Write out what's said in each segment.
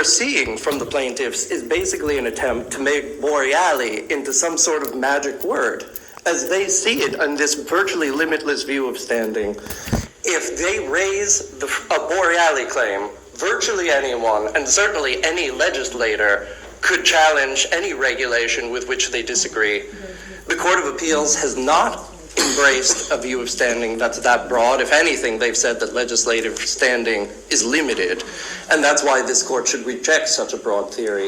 we're seeing from the plaintiffs is basically an attempt to make Boreali into some sort of magic word, as they see it on this virtually limitless view of standing. If they raise a Boreali claim, virtually anyone, and certainly any legislator, could challenge any regulation with which they disagree. The Court of Appeals has not embraced a view of standing that's that broad. If anything, they've said that legislative standing is limited, and that's why this court should reject such a broad theory.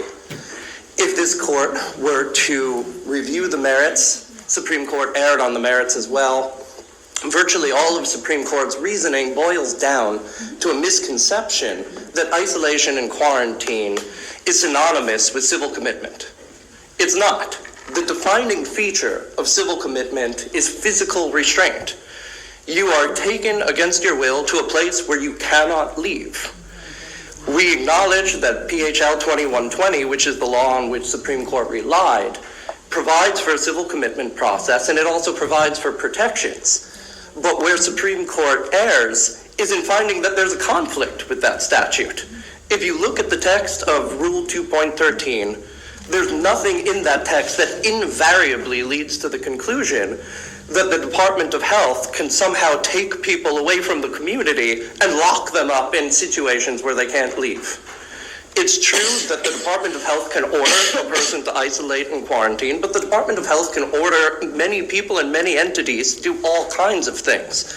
If this court were to review the merits, Supreme Court erred on the merits as well. Virtually all of Supreme Court's reasoning boils down to a misconception that isolation and quarantine is synonymous with civil commitment. It's not. The defining feature of civil commitment is physical restraint. You are taken against your will to a place where you cannot leave. We acknowledge that PHL 2120, which is the law on which Supreme Court relied, provides for a civil commitment process, and it also provides for protections. But where Supreme Court errs is in finding that there's a conflict with that statute. If you look at the text of Rule 2.13, there's nothing in that text that invariably leads to the conclusion that the Department of Health can somehow take people away from the community and lock them up in situations where they can't leave. It's true that the Department of Health can order a person to isolate and quarantine, but the Department of Health can order many people and many entities to do all kinds of things.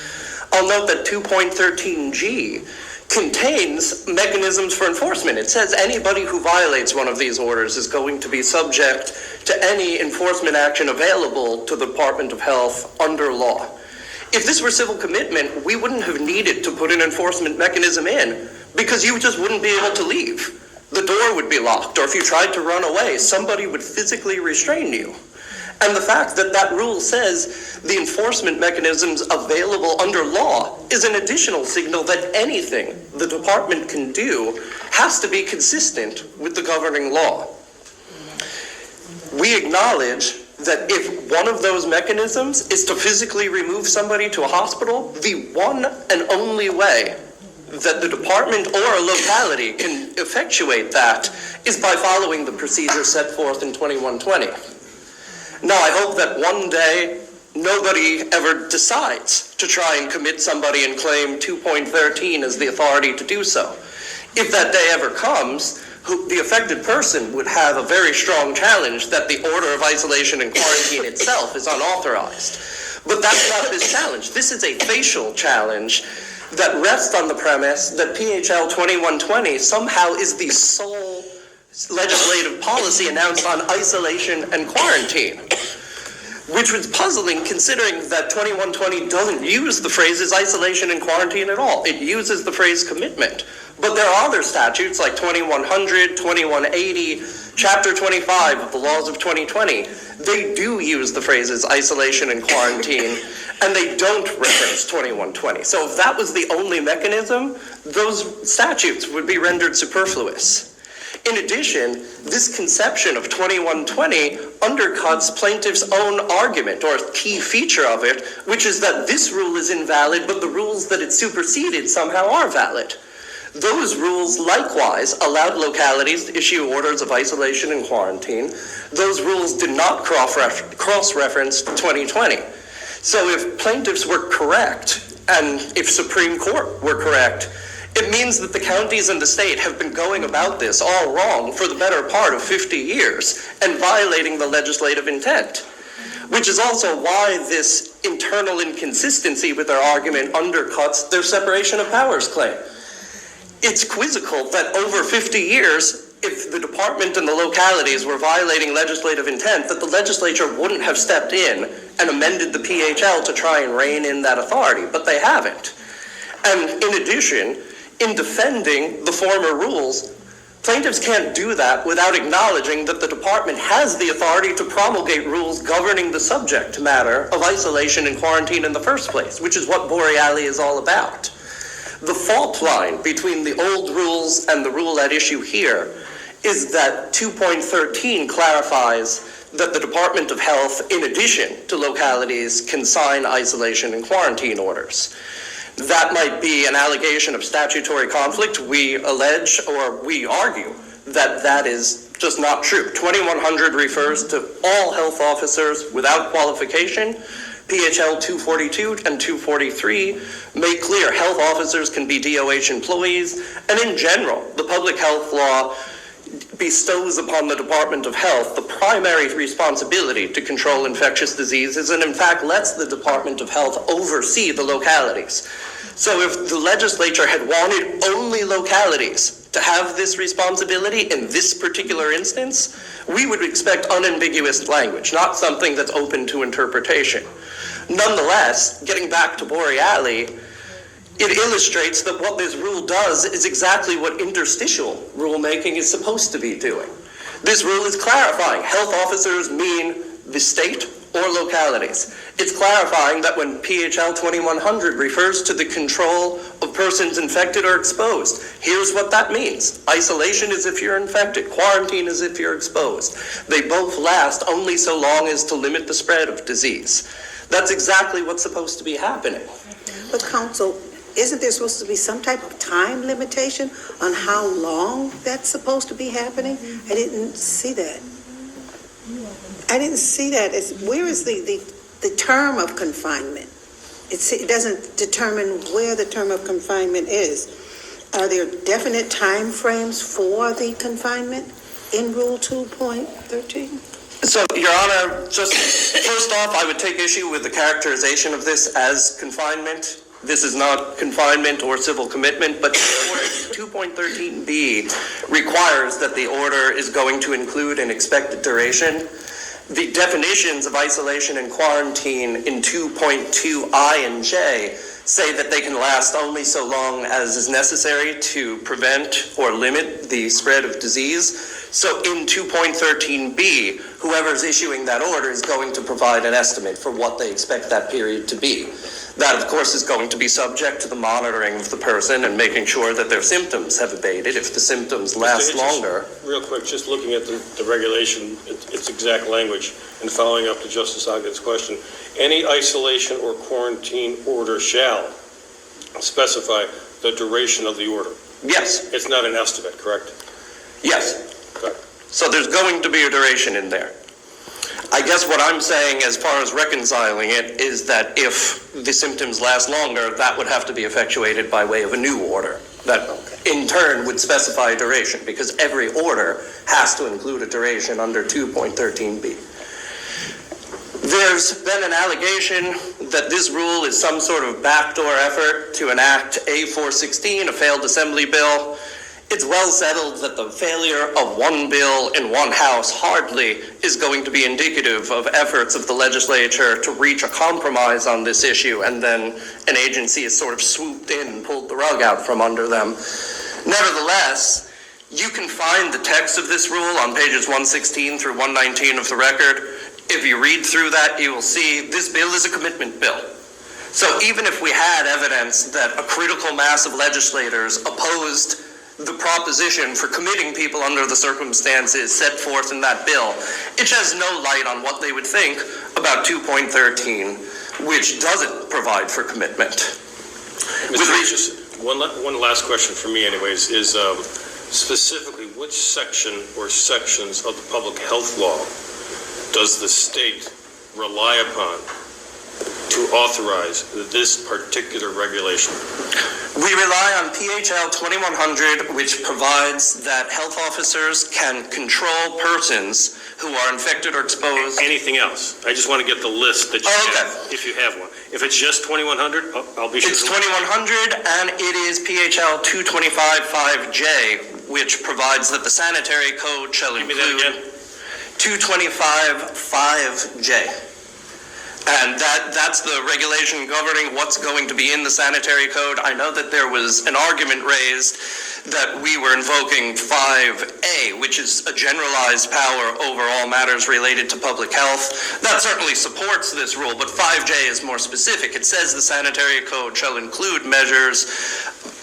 I'll note that 2.13G contains mechanisms for enforcement. It says anybody who violates one of these orders is going to be subject to any enforcement action available to the Department of Health under law. If this were civil commitment, we wouldn't have needed to put an enforcement mechanism in, because you just wouldn't be able to leave. The door would be locked, or if you tried to run away, somebody would physically restrain you. And the fact that that rule says the enforcement mechanisms available under law is an additional signal that anything the department can do has to be consistent with the governing law. We acknowledge that if one of those mechanisms is to physically remove somebody to a hospital, the one and only way that the department or a locality can effectuate that is by following the procedure set forth in 2120. Now, I hope that one day nobody ever decides to try and commit somebody and claim 2.13 as the authority to do so. If that day ever comes, the affected person would have a very strong challenge that the order of isolation and quarantine itself is unauthorized. But that's not this challenge. This is a facial challenge that rests on the premise that PHL 2120 somehow is the sole legislative policy announced on isolation and quarantine, which was puzzling considering that 2120 doesn't use the phrases isolation and quarantine at all. It uses the phrase commitment. But there are other statutes like 2100, 2180, Chapter 25 of the Laws of 2020. They do use the phrases isolation and quarantine, and they don't reference 2120. So if that was the only mechanism, those statutes would be rendered superfluous. In addition, this conception of 2120 undercuts plaintiff's own argument, or a key feature of it, which is that this rule is invalid, but the rules that it superseded somehow are valid. Those rules likewise allowed localities to issue orders of isolation and quarantine. Those rules did not cross-reference 2020. So if plaintiffs were correct, and if Supreme Court were correct, it means that the counties and the state have been going about this all wrong for the better part of 50 years and violating the legislative intent, which is also why this internal inconsistency with their argument undercuts their separation of powers claim. It's quizzical that over 50 years, if the department and the localities were violating legislative intent, that the legislature wouldn't have stepped in and amended the PHL to try and rein in that authority, but they haven't. And in addition, in defending the former rules, plaintiffs can't do that without acknowledging that the department has the authority to promulgate rules governing the subject matter of isolation and quarantine in the first place, which is what Boreali is all about. The fault line between the old rules and the rule at issue here is that 2.13 clarifies that the Department of Health, in addition to localities, can sign isolation and quarantine orders. that might be an allegation of statutory conflict. We allege, or we argue, that that is just not true. 2100 refers to all health officers without qualification. PHL 242 and 243 make clear health officers can be DOH employees, and in general, the public health law bestows upon the Department of Health the primary responsibility to control infectious diseases, and in fact lets the Department of Health oversee the localities. So if the legislature had wanted only localities to have this responsibility in this particular instance, we would expect unambiguous language, not something that's open to interpretation. Nonetheless, getting back to Boreali, it illustrates that what this rule does is exactly what interstitial rulemaking is supposed to be doing. This rule is clarifying health officers mean the state or localities. It's clarifying that when PHL 2100 refers to the control of persons infected or exposed, here's what that means. Isolation is if you're infected. Quarantine is if you're exposed. They both last only so long as to limit the spread of disease. That's exactly what's supposed to be happening. But counsel, isn't there supposed to be some type of time limitation on how long that's supposed to be happening? I didn't see that. Where is the term of confinement? It doesn't determine where the term of confinement is. Are there definite time frames for the confinement in Rule 2.13? So, Your Honor, just first off, I would take issue with the characterization of this as confinement. This is not confinement or civil commitment, but 2.13b requires that the order is going to include an expected duration. The definitions of isolation and quarantine in 2.2i and j say that they can last only so long as is necessary to prevent or limit the spread of disease. So in 2.13b, whoever's issuing that order is going to provide an estimate for what they expect that period to be. That, of course, is going to be subject to the monitoring of the person and making sure that their symptoms have abated. If the symptoms last longer. Real quick, just looking at the regulation, its exact language, and following up to Justice Ogden's question, any isolation or quarantine order shall specify the duration of the order. Yes. It's not an estimate, correct? Yes. Okay. So there's going to be a duration in there. I guess what I'm saying as far as reconciling it is that if the symptoms last longer, that would have to be effectuated by way of a new order that in turn would specify a duration, because every order has to include a duration under 2.13b. There's been an allegation that this rule is some sort of backdoor effort to enact A416, a failed assembly bill. It's well settled that the failure of one bill in one house hardly is going to be indicative of efforts of the legislature to reach a compromise on this issue, and then an agency has sort of swooped in and pulled the rug out from under them. Nevertheless, you can find the text of this rule on pages 116 through 119 of the record. If you read through that, you will see this bill is a commitment bill. So even if we had evidence that a critical mass of legislators opposed the proposition for committing people under the circumstances set forth in that bill, it sheds no light on what they would think about 2.13, which doesn't provide for commitment. One last question for me anyways is specifically which section or sections of the public health law does the state rely upon to authorize this particular regulation? We rely on PHL 2100, which provides that health officers can control persons who are infected or exposed. Anything else? I just want to get the list that you have, if you have one. If it's just 2100, I'll be sure. It's 2100, and it is PHL 225.5J, which provides that the sanitary code shall include 225.5J. And that's the regulation governing what's going to be in the sanitary code. I know that there was an argument raised that we were invoking 5A, which is a generalized power over all matters related to public health. That certainly supports this rule, but 5J is more specific. It says the sanitary code shall include measures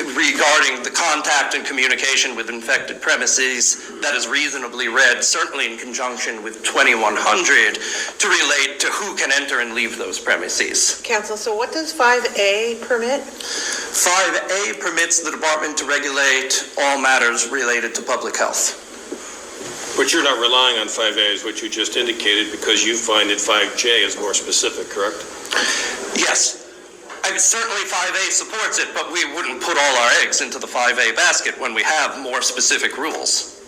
regarding the contact and communication with infected premises that is reasonably read, certainly in conjunction with 2100, to relate to who can enter and leave those premises. Counsel, so what does 5A permit? 5A permits the department to regulate all matters related to public health. But you're not relying on 5A is what you just indicated because you find that 5J is more specific, correct? Yes. Certainly 5A supports it, but we wouldn't put all our eggs into the 5A basket when we have more specific rules.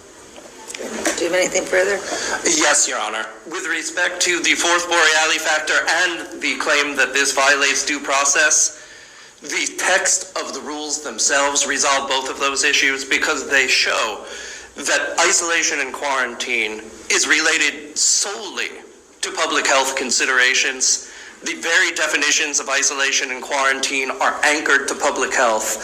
Do you have anything further? Yes, Your Honor. With respect to the fourth Boreali factor and the claim that this violates due process, the text of the rules themselves resolve both of those issues because they show that isolation and quarantine is related solely to public health considerations. The very definitions of isolation and quarantine are anchored to public health.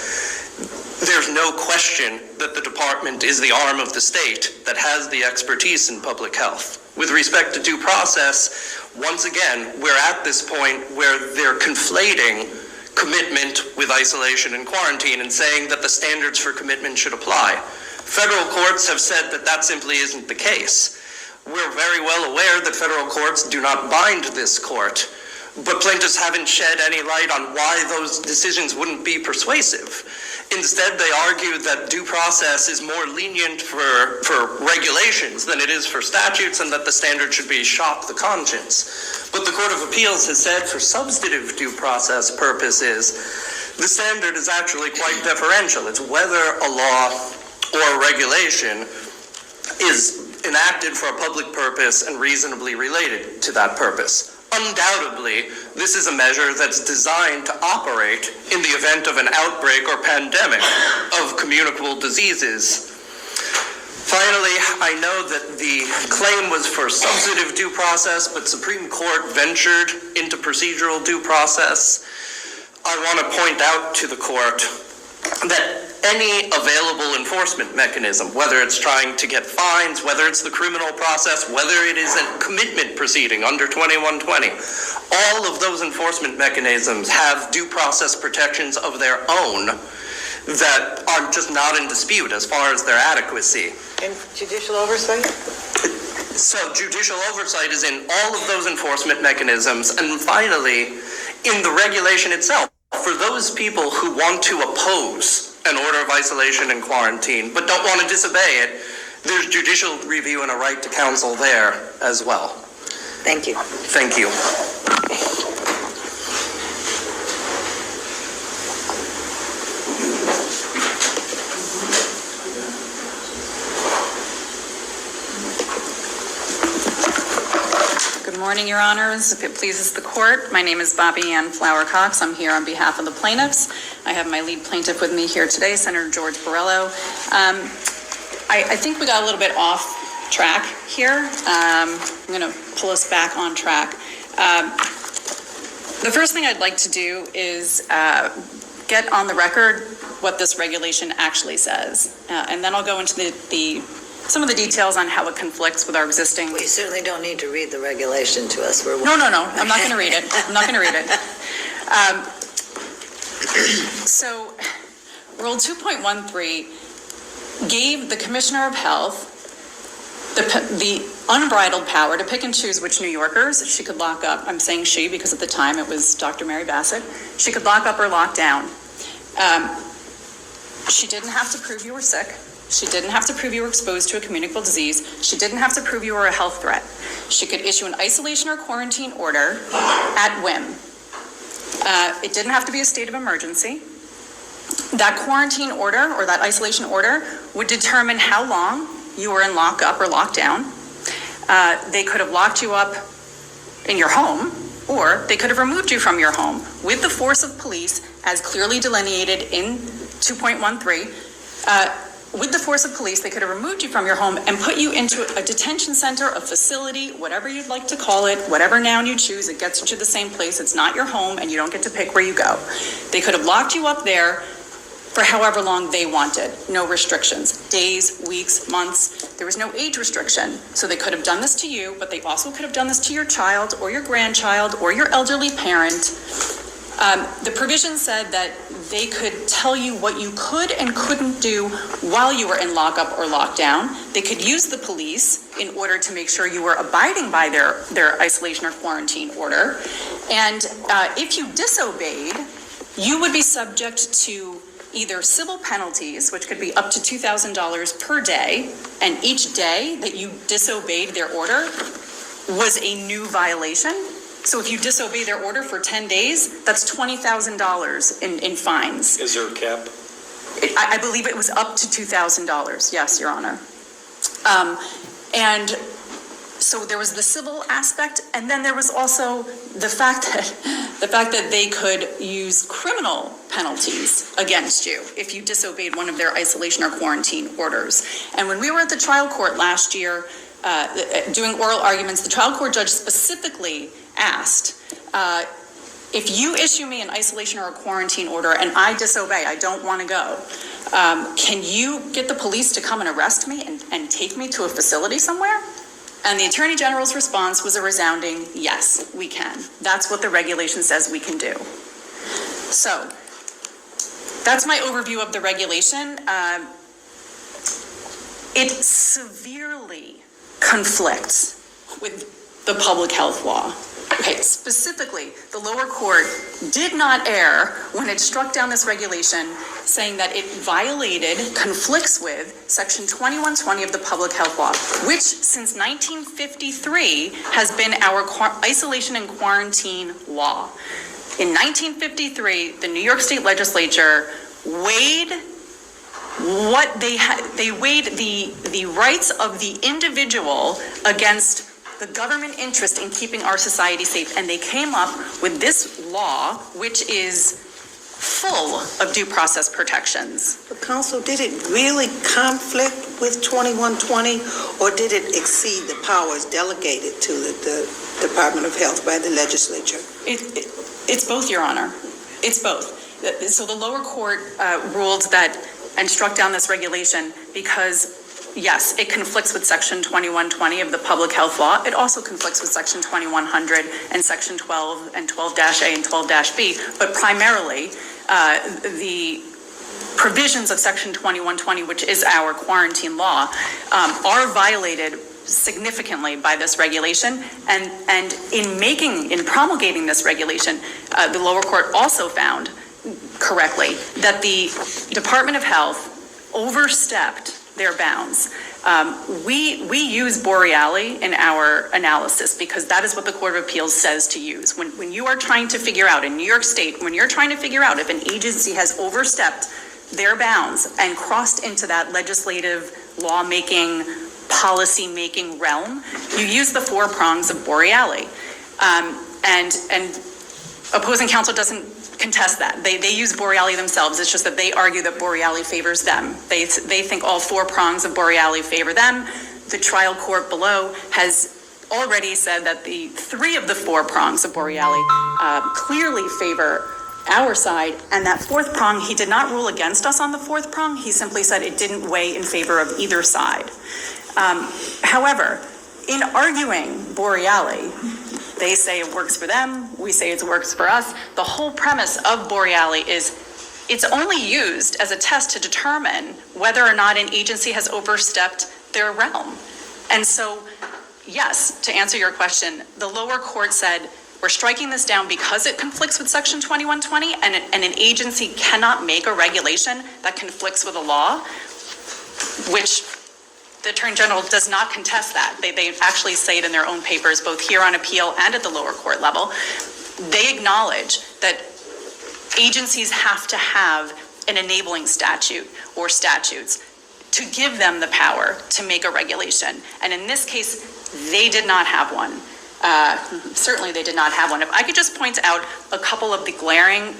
There's no question that the department is the arm of the state that has the expertise in public health. With respect to due process, once again, we're at this point where they're conflating commitment with isolation and quarantine and saying that the standards for commitment should apply. Federal courts have said that that simply isn't the case. We're very well aware that federal courts do not bind this court, but plaintiffs haven't shed any light on why those decisions wouldn't be persuasive. Instead, they argue that due process is more lenient for regulations than it is for statutes and that the standard should be shock the conscience. But the Court of Appeals has said for substantive due process purposes, the standard is actually quite deferential. It's whether a law or a regulation is enacted for a public purpose and reasonably related to that purpose. Undoubtedly, this is a measure that's designed to operate in the event of an outbreak or pandemic of communicable diseases. Finally, I know that the claim was for substantive due process, but Supreme Court ventured into procedural due process. I want to point out to the court that any available enforcement mechanism, whether it's trying to get fines, whether it's the criminal process, whether it is a commitment proceeding under 2120, all of those enforcement mechanisms have due process protections of their own that are just not in dispute as far as their adequacy. And judicial oversight? So judicial oversight is in all of those enforcement mechanisms. And finally, in the regulation itself, for those people who want to oppose an order of isolation and quarantine, but don't want to disobey it, there's judicial review and a right to counsel there as well. Thank you. Thank you. Good morning, Your Honors. If it pleases the court, my name is Bobby Ann Flower Cox. I'm here on behalf of the plaintiffs. I have my lead plaintiff with me here today, Senator George Borrello. I think we got a little bit off track here. I'm going to pull us back on track. The first thing I'd like to do is get on the record what this regulation actually says, and then I'll go into some of the details on how it conflicts with our existing. We certainly don't need to read the regulation to us. No. I'm not going to read it. So, Rule 2.13 gave the Commissioner of Health the unbridled power to pick and choose which New Yorkers she could lock up. I'm saying she because at the time it was Dr. Mary Bassett. She could lock up or lock down. She didn't have to prove you were sick. She didn't have to prove you were exposed to a communicable disease. She didn't have to prove you were a health threat. She could issue an isolation or quarantine order at whim. It didn't have to be a state of emergency. That quarantine order or that isolation order would determine how long you were in lockup or lockdown. They could have locked you up in your home, or they could have removed you from your home with the force of police as clearly delineated in 2.13. With the force of police, they could have removed you from your home and put you into a detention center, a facility, whatever you'd like to call it, whatever noun you choose, it gets you to the same place. It's not your home and you don't get to pick where you go. They could have locked you up there for however long they wanted. No restrictions. Days, weeks, months. There was no age restriction. So they could have done this to you, but they also could have done this to your child or your grandchild or your elderly parent. The provision said that they could tell you what you could and couldn't do while you were in lockup or lockdown. They could use the police in order to make sure you were abiding by their isolation or quarantine order. And if you disobeyed, you would be subject to either civil penalties, which could be up to $2,000 per day, and each day that you disobeyed their order was a new violation. So if you disobey their order for 10 days, that's $20,000 in fines. Is there a cap? I believe it was up to $2,000, yes, Your Honor. And so there was the civil aspect, and then there was also the fact that they could use criminal penalties against you if you disobeyed one of their isolation or quarantine orders. And when we were at the trial court last year doing oral arguments, the trial court judge specifically asked, if you issue me an isolation or a quarantine order and I disobey, I don't want to go, can you get the police to come and arrest me and take me to a facility somewhere? And the Attorney General's response was a resounding, yes, we can. That's what the regulation says we can do. So that's my overview of the regulation. It severely conflicts with the public health law. Okay, specifically, the lower court did not err when it struck down this regulation, saying that it violated, conflicts with Section 2120 of the public health law, which since 1953 has been our isolation and quarantine law. In 1953, the New York State Legislature weighed what they weighed the rights of the individual against the government interest in keeping our society safe, and they came up with this law, which is full of due process protections. But Counsel, did it really conflict with 2120, or did it exceed the powers delegated to the Department of Health by the legislature? It's both, Your Honor. It's both. So the lower court ruled that and struck down this regulation because, yes, it conflicts with Section 2120 of the public health law. It also conflicts with Section 2100 and Section 12 and 12-A and 12-B, but primarily the provisions of Section 2120, which is our quarantine law, are violated significantly by this regulation. And in promulgating this regulation, the lower court also found correctly that the Department of Health overstepped their bounds. We use Boreali in our analysis because that is what the Court of Appeals says to use. When you are trying to figure out in New York State, when you're trying to figure out if an agency has overstepped their bounds and crossed into that legislative lawmaking, policy-making realm, you use the four prongs of Boreali. And opposing counsel doesn't contest that. They use Boreali themselves. It's just that they argue that Boreali favors them. They think all four prongs of Boreali favor them. The trial court below has already said that the three of the four prongs of Boreali clearly favor our side, and that fourth prong, he did not rule against us on the fourth prong. He simply said it didn't weigh in favor of either side. However, in arguing Boreali, they say it works for them, we say it works for us. The whole premise of Boreali is it's only used as a test to determine whether or not an agency has overstepped their realm. And so, yes, to answer your question, the lower court said, we're striking this down because it conflicts with Section 2120, and an agency cannot make a regulation that conflicts with a law, which the Attorney General does not contest that. They actually say it in their own papers, both here on appeal and at the lower court level. They acknowledge that agencies have to have an enabling statute or statutes to give them the power to make a regulation. And in this case, they did not have one. Certainly they did not have one. If I could just point out a couple of the glaring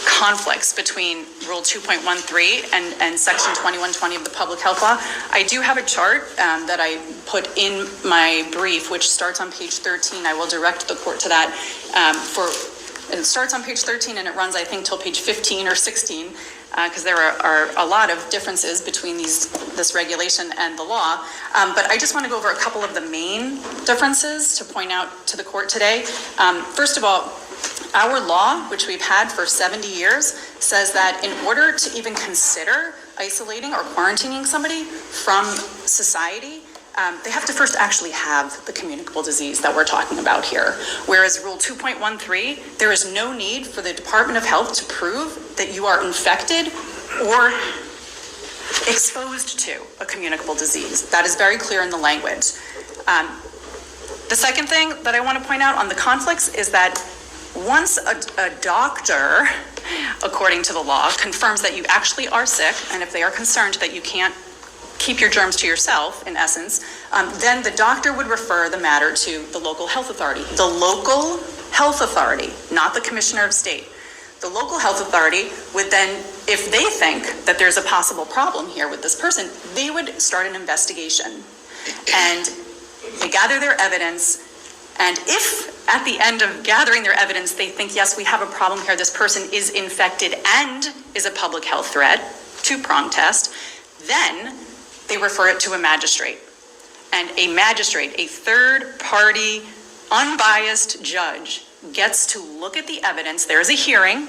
conflicts between Rule 2.13 and Section 2120 of the Public Health Law. I do have a chart that I put in my brief, which starts on page 13. I will direct the court to that. It starts on page 13 and it runs, I think, till page 15 or 16, because there are a lot of differences between this regulation and the law. But I just want to go over a couple of the main differences to point out to the court today. First of all, Our law, which we've had for 70 years, says that in order to even consider isolating or quarantining somebody from society, they have to first actually have the communicable disease that we're talking about here. Whereas Rule 2.13, there is no need for the Department of Health to prove that you are infected or exposed to a communicable disease. That is very clear in the language. The second thing that I want to point out on the conflicts is that once a doctor, according to the law, confirms that you actually are sick, and if they are concerned that you can't keep your germs to yourself, in essence, then the doctor would refer the matter to the local health authority. The local health authority, not the commissioner of state. The local health authority would then, if they think that there's a possible problem here with this person, they would start an investigation. And they gather their evidence, and if at the end of gathering their evidence, they think, yes, we have a problem here, this person is infected and is a public health threat, two-prong test, then they refer it to a magistrate. And a magistrate, a third-party, unbiased judge, gets to look at the evidence. There is a hearing.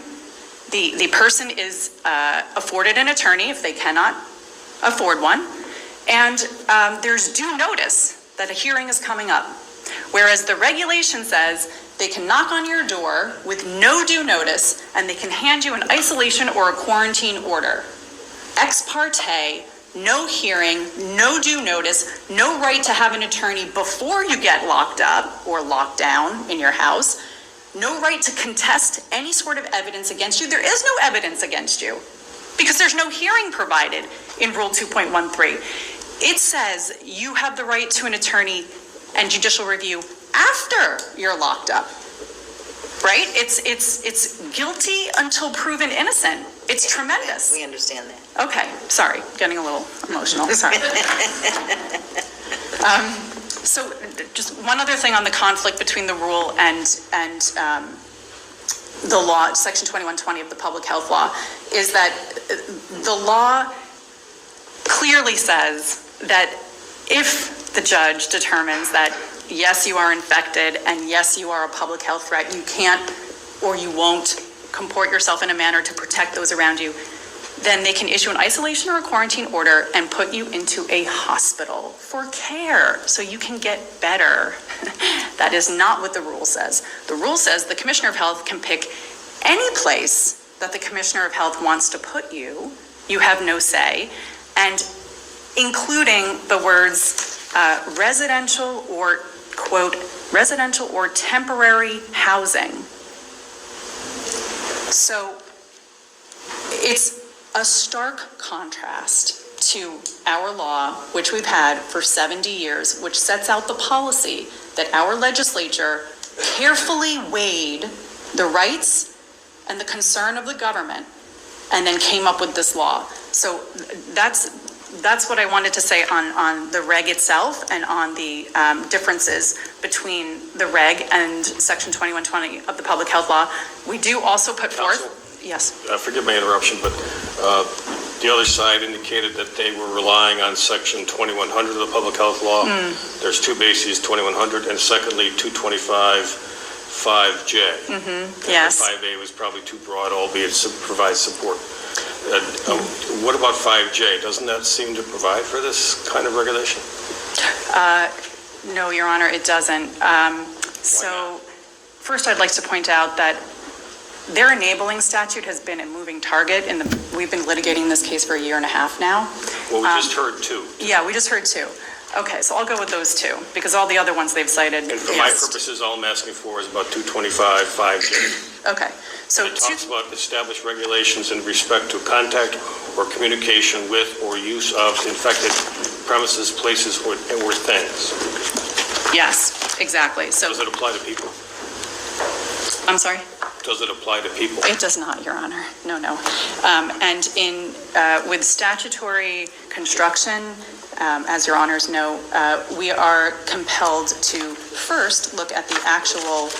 The person is afforded an attorney if they cannot afford one. And there's due notice that a hearing is coming up. Whereas the regulation says they can knock on your door with no due notice and they can hand you an isolation or a quarantine order. Ex parte, no hearing, no due notice, no right to have an attorney before you get locked up or locked down in your house, no right to contest any sort of evidence against you. There is no evidence against you because there's no hearing provided in Rule 2.13. It says you have the right to an attorney and judicial review after you're locked up, right? It's guilty until proven innocent. It's tremendous. We understand that. Okay, sorry, getting a little emotional, sorry. So just one other thing on the conflict between the rule and the law, Section 2120 of the Public Health Law, is that the law clearly says that if the judge determines that, yes, you are infected and yes, you are a public health threat, you can't or you won't comport yourself in a manner to protect those around you, then they can issue an isolation or a quarantine order and put you into a hospital for care so you can get better. That is not what the rule says. The rule says the Commissioner of Health can pick any place that the Commissioner of Health wants to put you. You have no say. And including the words residential or, quote, residential or temporary housing. So it's a stark contrast to our law, which we've had for 70 years, which sets out the policy that our legislature carefully weighed the rights and the concern of the government and then came up with this law. So that's what I wanted to say on the reg itself and on the differences between the reg and Section 2120 of the Public Health Law. We do also put forth... Yes. Forgive my interruption, but the other side indicated that they were relying on Section 2100 of the Public Health Law. There's two bases, 2100, and secondly, 225, 5J. Yes. 5A was probably too broad, albeit it provides support. What about 5J? Doesn't that seem to provide for this kind of regulation? No, Your Honor, it doesn't. So first I'd like to point out that their enabling statute has been a moving target. We've been litigating this case for a year and a half now. Well, we just heard two. Yeah, we just heard two. Okay, so I'll go with those two, because all the other ones they've cited. And for my purposes, all I'm asking for is about 225, 5J. Okay, so It talks about established regulations in respect to contact or communication with or use of infected premises, places, or things. yes, exactly. So Does it apply to people? I'm sorry? Does it apply to people? It does not, Your Honor. No. And with statutory construction, as Your Honors know, we are compelled to first look at the actual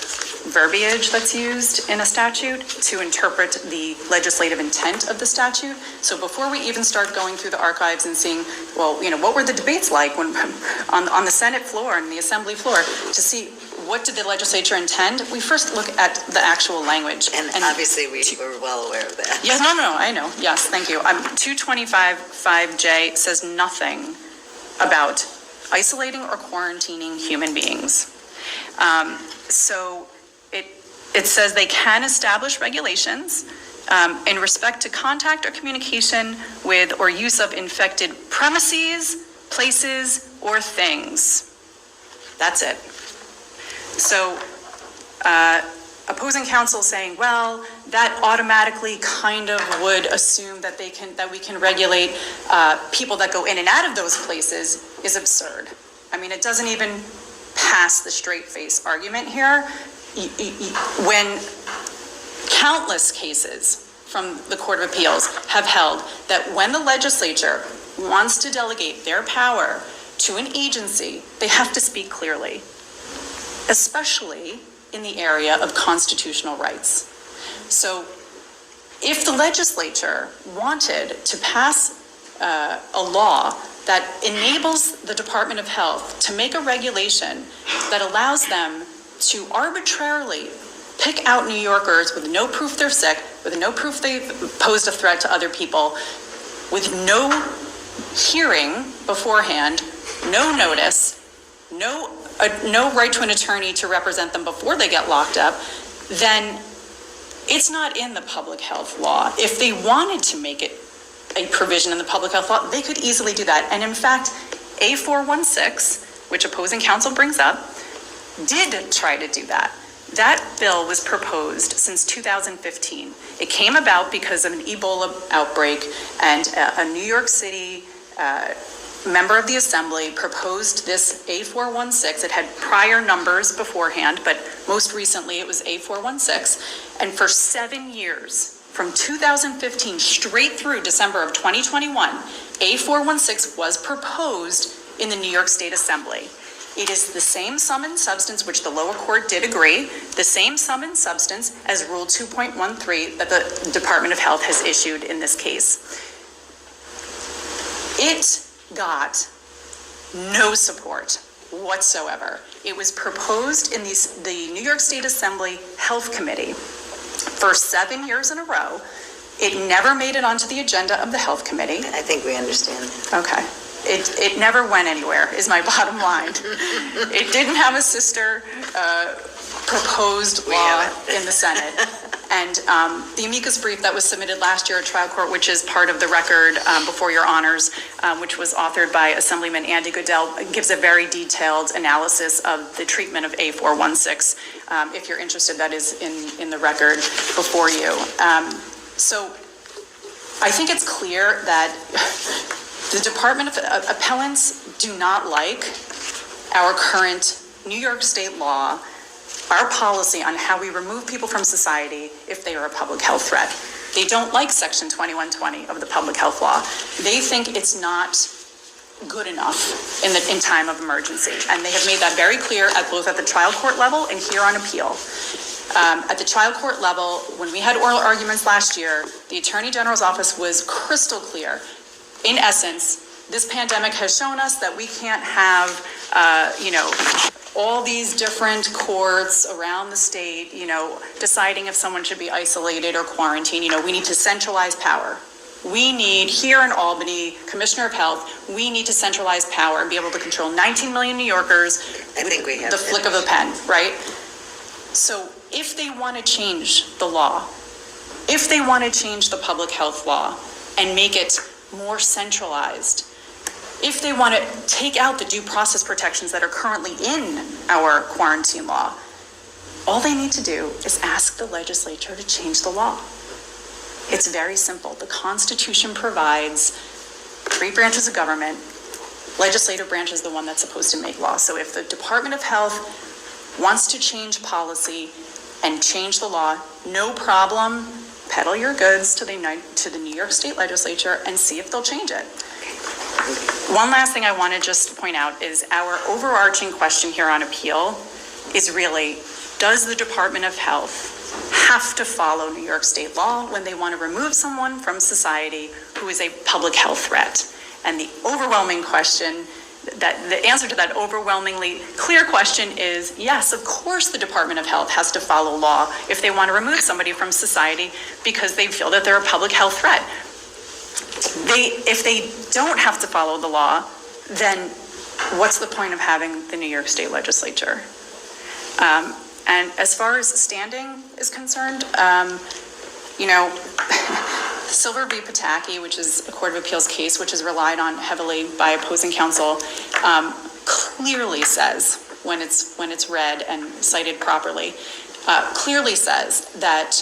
verbiage that's used in a statute to interpret the legislative intent of the statute. So before we even start going through the archives and seeing, well, what were the debates like when on the Senate floor and the Assembly floor to see what did the legislature intend? We first look at the actual language. And obviously, we're well aware of that. Yeah, no, I know. Yes, thank you. 225-5J says nothing about isolating or quarantining human beings. So it says they can establish regulations in respect to contact or communication with or use of infected premises, places, or things. That's it. So opposing counsel saying, well, that automatically kind of would assume that we can regulate people that go in and out of those places is absurd. I mean, it doesn't even pass the straight face argument here. When countless cases from the Court of Appeals have held that when the legislature wants to delegate their power to an agency, they have to speak clearly, especially in the area of constitutional rights. So if the legislature wanted to pass a law that enables the Department of Health to make a regulation that allows them to arbitrarily pick out New Yorkers with no proof they're sick, with no proof they've posed a threat to other people, with no hearing beforehand, no notice, no right to an attorney to represent them before they get locked up, then it's not in the public health law. If they wanted to make it a provision in the public health law, they could easily do that. And in fact, A416, which opposing counsel brings up, did try to do that. That bill was proposed since 2015. It came about because of an Ebola outbreak, and a New York City member of the Assembly proposed this A416. It had prior numbers beforehand, but most recently it was A416. And for 7 years, from 2015 straight through December of 2021, A416 was proposed in the New York State Assembly. It is the same sum and substance, which the lower court did agree, the same sum and substance as Rule 2.13 that the Department of Health has issued in this case. It got no support whatsoever. It was proposed in the New York State Assembly Health Committee for 7 years in a row. It never made it onto the agenda of the Health Committee. I think we understand. Okay. It never went anywhere, is my bottom line. It didn't have a sister proposed law in the Senate. And the amicus brief that was submitted last year at trial court, which is part of the record before your honors, which was authored by Assemblyman Andy Goodell, gives a very detailed analysis of the treatment of A416. If you're interested, that is in the record before you. So I think it's clear that the Department of Appellants do not like our current New York State law, our policy on how we remove people from society if they are a public health threat. They don't like Section 2120 of the public health law. They think it's not good enough in time of emergency. And they have made that very clear both at the trial court level and here on appeal. At the trial court level, when we had oral arguments last year, the Attorney General's office was crystal clear. In essence, this pandemic has shown us that we can't have, all these different courts around the state, deciding if someone should be isolated or quarantined. We need to centralize power. We need, here in Albany, Commissioner of Health, we need to centralize power and be able to control 19 million New Yorkers with the flick of a pen, right? So if they want to change the law, if they want to change the public health law and make it more centralized, if they want to take out the due process protections that are currently in our quarantine law, all they need to do is ask the legislature to change the law. It's very simple. The Constitution provides 3 branches of government. Legislative branch is the one that's supposed to make law. So if the Department of Health wants to change policy and change the law, no problem. Peddle your goods to the New York State Legislature and see if they'll change it. One last thing I want to just point out is our overarching question here on appeal is really, does the Department of Health have to follow New York State law when they want to remove someone from society who is a public health threat? And the overwhelming question the answer to that overwhelmingly clear question is yes, of course the Department of Health has to follow law if they want to remove somebody from society because they feel that they're a public health threat. If they don't have to follow the law, then what's the point of having the New York State Legislature? And as far as standing is concerned, Silver v. Pataki, which is a Court of Appeals case, which is relied on heavily by opposing counsel, clearly says, when it's read and cited properly, clearly says that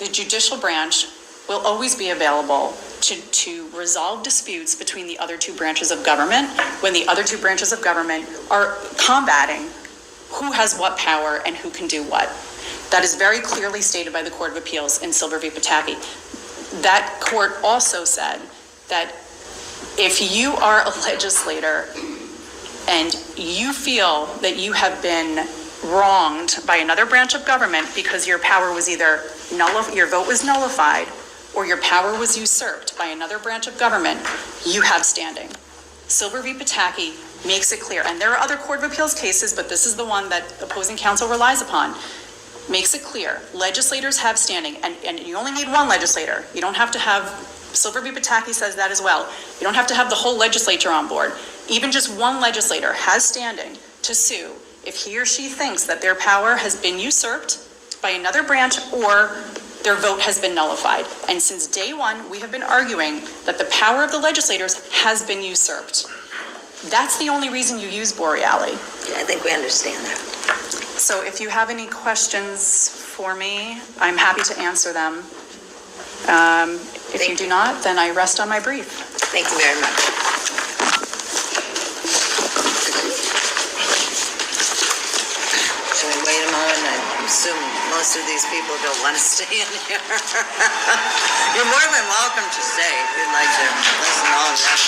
the judicial branch will always be available to resolve disputes between the other two branches of government when the other two branches of government are combating who has what power and who can do what. That is very clearly stated by the Court of Appeals in Silver v. Pataki. That court also said that if you are a legislator and you feel that you have been wronged by another branch of government because your power was either your vote was nullified or your power was usurped by another branch of government, you have standing. Silver v. Pataki makes it clear, and there are other Court of Appeals cases, but this is the one that opposing counsel relies upon, makes it clear. Legislators have standing, and you only need one legislator. You don't have to have, Silver v. Pataki says that as well. You don't have to have the whole legislature on board. Even just one legislator has standing to sue if he or she thinks that their power has been usurped by another branch or their vote has been nullified. And since day one, we have been arguing that the power of the legislators has been usurped. That's the only reason you use Boreali. Yeah, I think we understand that. So if you have any questions for me, I'm happy to answer them. If you do not, then I rest on my brief. Thank you very much. Should we wait a moment? I assume most of these people don't want to stay in here. You're more than welcome to stay if you'd like to listen to all of that.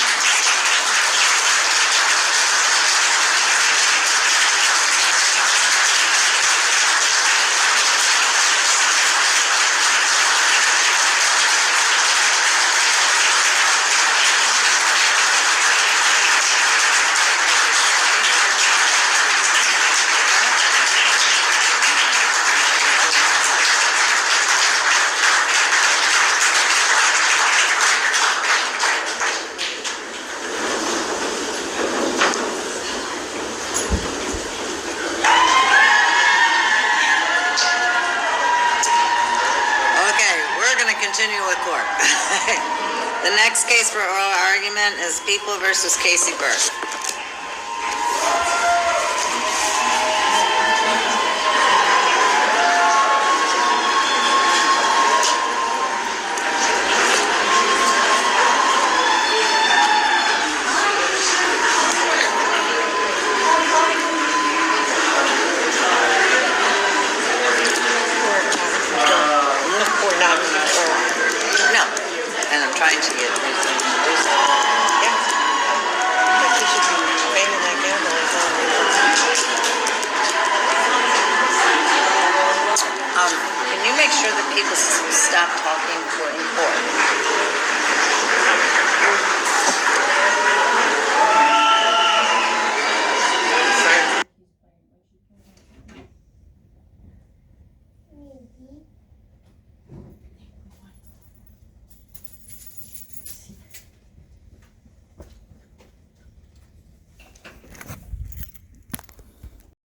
Continue with court. The next case for oral argument is People versus Casey Burke. Trying to get reason to do so. Yeah. But you should be banging that gavel as well. Can you make sure that people stop talking before in court?